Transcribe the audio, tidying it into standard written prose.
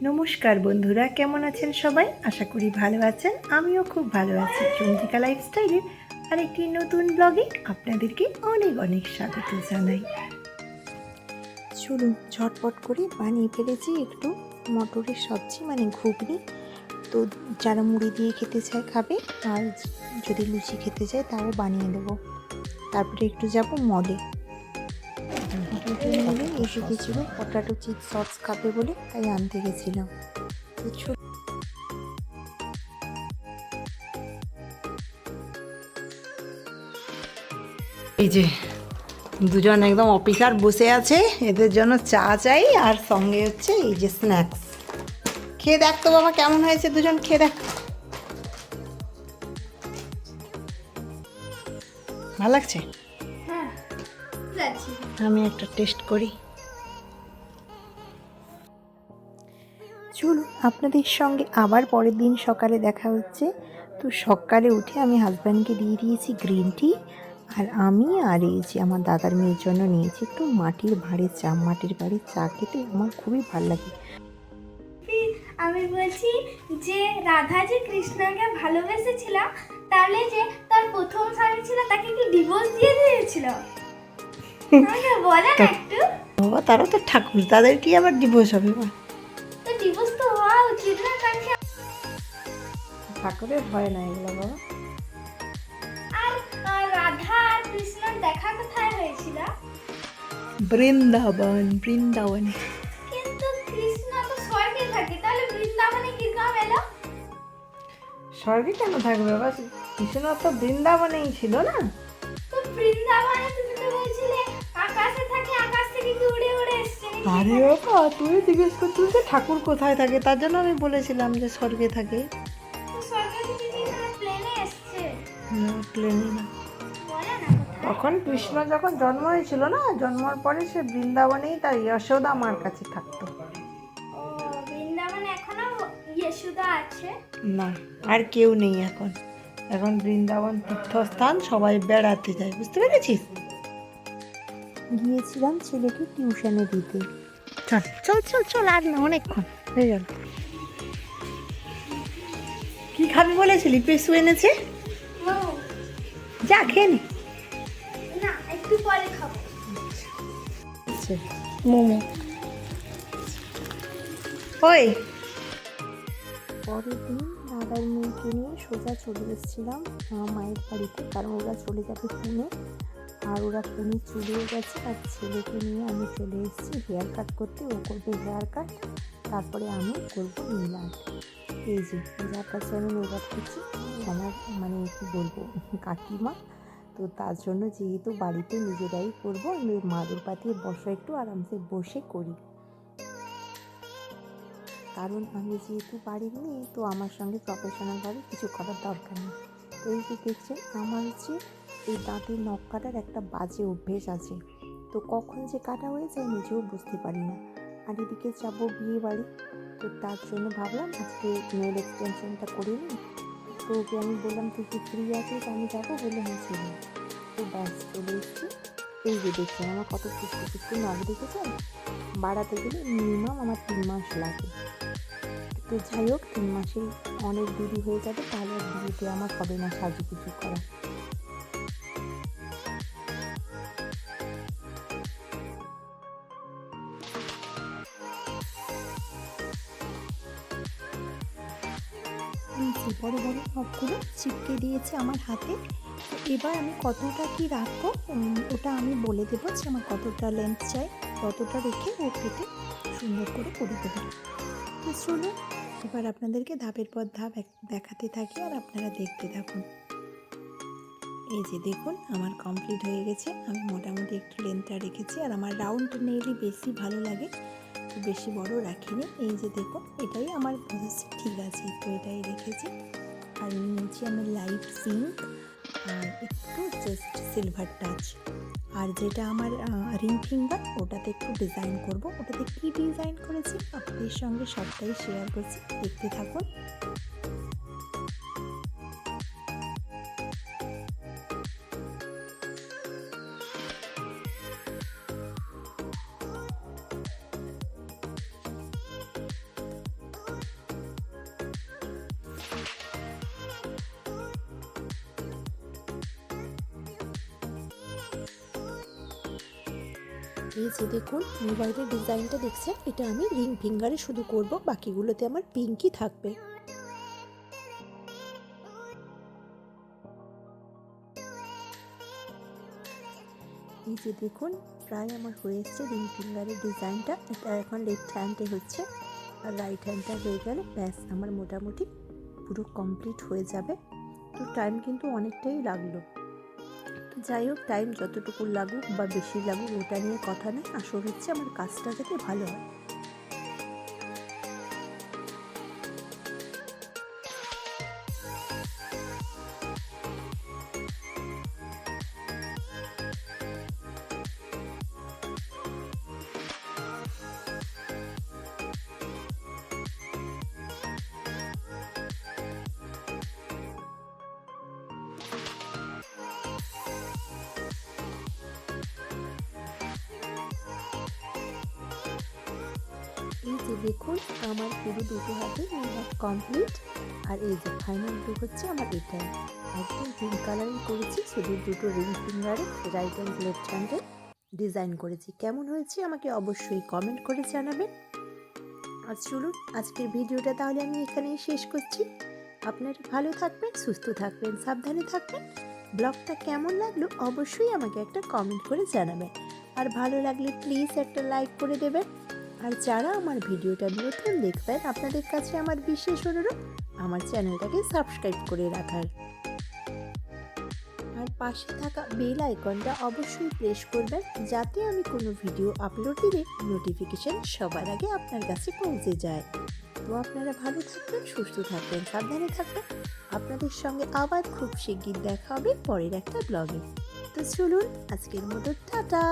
নমস্কার বন্ধুরা, কেমন আছেন সবাই? আশা করি ভালো আছেন। আমিও খুব ভালো আছি। চন্দ্রিকা লাইফস্টাইলের আরেকটি নতুন ব্লগে আপনাদেরকে অনেক অনেক স্বাগত জানাই। চলুন ঝটপট করে বানিয়ে ফেলেছি একটু মটরের সবজি, মানে ঘুগনি। তো যারা মুড়ি দিয়ে খেতে চায় খাবে, আর যদি লুচি খেতে চায় তাও বানিয়ে দেবো। তারপরে একটু যাব মলে। মলে এসে গেছিলো পটাটো চিপস সস খাবে বলে, তাই আনতে গেছিলাম। তো এই যে দুজন একদম অফিসার বসে আছে, এদের জন্য চা চাই আর সঙ্গে হচ্ছে এই যে স্ন্যাক্স। খেয়ে দেখ তো বাবা, কেমন হয়েছে, দুজন খেয়ে দেখ। ভালো লাগছে? হ্যাঁ, আমি একটা টেস্ট করি। চলুন আপনাদের সঙ্গে আবার পরের দিন সকালে দেখা হচ্ছে। তো সকালে উঠে আমি হাজব্যান্ডকে দিয়ে দিয়েছি গ্রিন টি, আর আমি আর এই যে আমার দাদার মেয়ের জন্য নিয়েছি একটু মাটির ভাঁড়ের চা। মাটির ভাঁড়ের চা খেতে আমার খুবই ভালো লাগে। আমি বলছি যে রাধা যে কৃষ্ণকে ভালোবেসেছিল, তাহলে যে তার প্রথম স্বামী ছিল তাকে কি ডিভোর্স দিয়ে দিয়েছিল? আমাকে বলে না একটু। বাবা, তারা তো ঠাকুর, তাদের কি আবার ডিভোর্স হবে? তো ডিভোর্স তো হওয়া উচিত না, কারণ ঠাকুরের হয় না এগুলো বাবা। আর রাধা আর কৃষ্ণর দেখা কোথায় হয়েছিল? বৃন্দাবনে। কিন্তু কৃষ্ণ তো স্বর্গে থাকে, তাহলে বৃন্দাবনে কি কাম এলো? স্বর্গে কেন থাকবে বাবা? কৃষ্ণ তো বৃন্দাবনেই ছিল না? তো বৃন্দাবনে তুমি তো বলছিলে আকাশে থাকে, আকাশ থেকে কি উড়ে উড়ে এসেছে নাকি? আরে বাবা, তুই জিজ্ঞেস করছিস যে ঠাকুর কোথায় থাকে, তার জন্য আমি বলেছিলাম যে স্বর্গে থাকে। তো স্বর্গে থেকে কি এখানে প্লেনে এসেছে? প্লেনে না। বলে না কোথায়? তখন কৃষ্ণ যখন জন্ম হয়েছিল না, জন্মের পরে সে বৃন্দাবনেই তার যশোদা মার কাছে থাকতো। ও, বৃন্দাবনে এখনো ইয়েশুদা আছে? না, আর কেউ নেই এখন। এখন বৃন্দাবন তীর্থস্থান, সবাই বেড়াতে যায়, বুঝতে পেরেছিস? গিয়েছিলাম ছেলেকে টিউশনে দিতে। চল চল চল চল, আর না, অনেকক্ষণ হয়ে গেল। কি খাবি বলেছিলি? পেশু এনেছে, যা খেয়ে নি। না, একটু পরে খাবো। মোমো। ওই পরের দিন দাদার মেয়েকে নিয়ে সোজা চলে এসেছিলাম মায়ের বাড়িতে, কারণ ওরা চলে যাবে পুনে, আর ওরা পুনে চলেও গেছে। আর ছেলেকে নিয়ে আমি চলে এসেছি হেয়ার কাট করতে। ও করবে হেয়ার কাট, তারপরে আমি করবো নীল আর্ট। এই যে যার কাছে আমি মেকআপ করছি, আমার মানে কী বলবো, কাকিমা। তো তার জন্য যেহেতু বাড়িতে নিজেরাই করবো, আমি মাদুর পাতিয়ে বসা একটু আরামসে বসে করি, কারণ আমি যেহেতু বাড়ির মেয়ে, তো আমার সঙ্গে প্রফেশনালভাবে কিছু করার দরকার নেই। তো এই যে দেখছেন, আমার হচ্ছে এই দাঁতের নখ কাটার একটা বাজে অভ্যেস আছে। তো কখন যে কাটা হয়ে যায় নিজেও বুঝতে পারি না। আর এদিকে যাবো বিয়ে বাড়ি, তো তার জন্য ভাবলাম আজকে নেল এক্সটেনশনটা করে নিই। তো ওকে আমি বললাম তুই কি ফ্রি আছিস, আমি যাবো, বলে আমি চলি। তো ব্যাস চলে এসেছি। এই যে দেখছেন আমার কত পুষ্টি পুষ্টি নখ, দেখেছেন? বাড়াতে গেলে মিনিমাম আমার 3 মাস লাগে। তো যাই হোক, 3 মাসেই অনেক দেরি হয়ে যাবে, তাহলে আর বিয়েতে আমার হবে না সাজুগুজু করা। এই যে বড় বড় নখগুলো চিপকে দিয়েছে আমার হাতে। এবার আমি কতটা কি রাখবো ওটা আমি বলে দেবো, যে আমার কতটা লেন্থ চাই, ততটা রেখে ও কেটে সুন্দর করে দেবে। তো চলুন এবার আপনাদেরকে ধাপের পর ধাপ দেখাতে থাকি, আর আপনারা দেখতে থাকুন। এই যে দেখুন, আমার কমপ্লিট হয়ে গেছে। আমি মোটামুটি একটু লেন্থটা রেখেছি, আর আমার রাউন্ড নেইলই বেশি ভালো লাগে, তো বেশি বড় রাখিনি। এই যে দেখুন, এটাই আমার বুঝেছি ঠিক আছে, তো এটাই রেখেছি। আর নিয়েছি আমি লাইট পিঙ্ক, আর একটু জাস্ট সিলভার টাচ। আর যেটা আমার রিং ফিঙ্গার, ওটাতে একটু ডিজাইন করব। ওটাতে কি ডিজাইন করেছি আপনাদের সঙ্গে সবটাই শেয়ার করছি, দেখতে থাকুন। এই যে দেখুন মোবাইলের ডিজাইনটা দেখছেন, এটা আমি রিং ফিঙ্গারে শুধু করব, বাকিগুলোতে আমার পিঙ্কই থাকবে। এই যে দেখুন প্রায় আমার হয়ে এসছে রিং ফিঙ্গারের ডিজাইনটা। এটা এখন লেফট হ্যান্ডে হচ্ছে, আর রাইট হ্যান্ডটা হয়ে গেলে ব্যাস আমার মোটামুটি পুরো কমপ্লিট হয়ে যাবে। তো টাইম কিন্তু অনেকটাই লাগলো। তো যাই হোক, টাইম যতটুকু লাগুক বা বেশি লাগুক ওটা নিয়ে কথা নেই, আসল হচ্ছে আমার কাজটা যাতে ভালো হয়। এই যে দেখুন আমার পুরো দুটো হাতে মেকআপ কমপ্লিট। আর এই যে ফাইনাল লুক হচ্ছে আমার এটাই, একদম পিঙ্ক কালারই করেছি, শুধু দুটো রিং ফিঙ্গারে রাইট অ্যান্ড লেফট হ্যান্ডে ডিজাইন করেছি। কেমন হয়েছে আমাকে অবশ্যই কমেন্ট করে জানাবেন। আর চলুন আজকের ভিডিওটা তাহলে আমি এখানেই শেষ করছি। আপনারা ভালো থাকবেন, সুস্থ থাকবেন, সাবধানে থাকবেন। ব্লগটা কেমন লাগলো অবশ্যই আমাকে একটা কমেন্ট করে জানাবেন। আর ভালো লাগলে প্লিজ একটা লাইক করে দেবেন। আর যারা আমার ভিডিওটা নতুন দেখবেন, আপনাদের কাছে আমার বিশেষ অনুরোধ আমার চ্যানেলটাকে সাবস্ক্রাইব করে রাখার। আর পাশে থাকা বেল আইকনটা অবশ্যই প্রেস করবেন, যাতে আমি কোনো ভিডিও আপলোড দিলে নোটিফিকেশন সবার আগে আপনার কাছে পৌঁছে যায়। তো আপনারা ভালো থাকবেন, সুস্থ থাকবেন, সাবধানে থাকবেন। আপনাদের সঙ্গে আবার খুব শিগগির দেখা হবে পরের একটা ব্লগে। তো চলুন আজকের মতো টাটা।